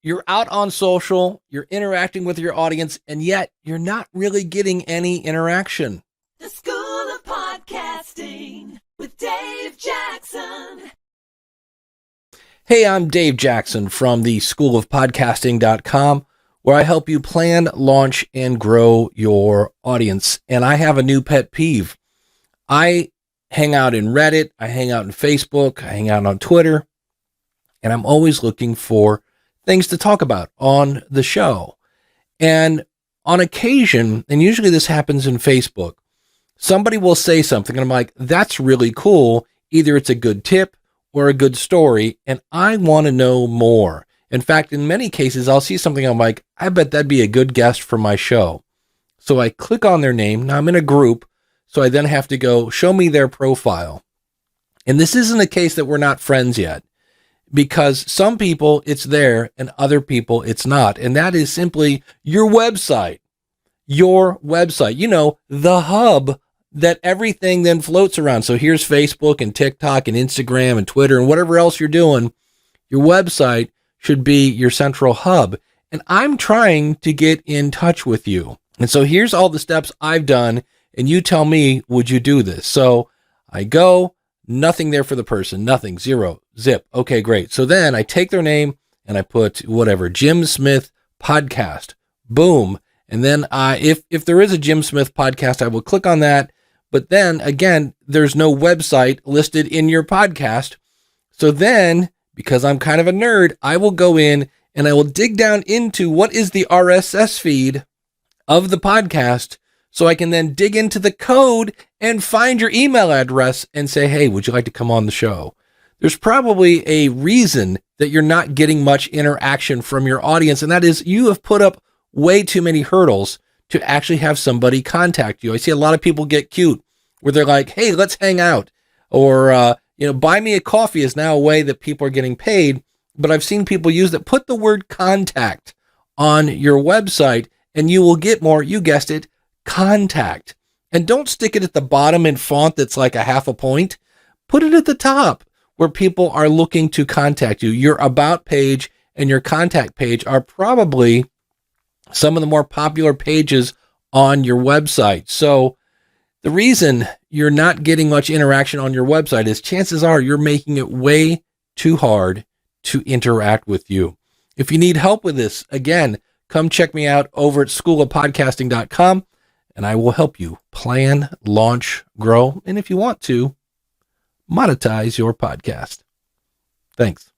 you're out on social, you're interacting with your audience, and yet you're not really getting any interaction. The School of Podcasting with Dave Jackson. Hey, I'm Dave Jackson from the schoolofpodcasting.com, where I help you plan, launch, and grow your audience. And I have a new pet peeve. I hang out in Reddit, I hang out in Facebook, I hang out on Twitter, and I'm always looking for things to talk about on the show. And on occasion, and usually this happens in Facebook, somebody will say something and I'm like, that's really cool. Either it's a good tip or a good story, and I want to know more. In fact, in many cases, I'll see something, I'm like, I bet that'd be a good guest for my show. So I click on their name. Now I'm in a group, so I then have to go show me their profile. And this isn't a case that we're not friends yet, because some people it's there and other people it's not. And that is simply your website, the hub that everything then floats around. So here's Facebook and TikTok and Instagram and Twitter and whatever else you're doing. Your website should be your central hub. And I'm trying to get in touch with you. And so here's all the steps I've done. And you tell me, would you do this? So I go, nothing there for the person, nothing, zero, zip. Okay, great. So then I take their name and I put whatever, Jim Smith podcast, boom. And then if there is a Jim Smith podcast, I will click on that. But then again, there's no website listed in your podcast. So then, because I'm kind of a nerd, I will go in and I will dig down into what is the RSS feed of the podcast, so I can then dig into the code and find your email address and say, hey, would you like to come on the show? There's probably a reason that you're not getting much interaction from your audience, and that is you have put up way too many hurdles to actually have somebody contact you. I see a lot of people get cute where they're like, hey, let's hang out, or buy me a coffee is now a way that people are getting paid. But I've seen people use that. Put the word contact on your website and you will get more, you guessed it, contact. And don't stick it at the bottom in font that's like a half a point. Put it at the top where people are looking to contact you. Your about page and your contact page are probably some of the more popular pages on your website. So the reason you're not getting much interaction on your website is chances are you're making it way too hard to interact with you. If you need help with this, again, come check me out over at schoolofpodcasting.com and I will help you plan, launch, grow, and if you want to, monetize your podcast. Thanks.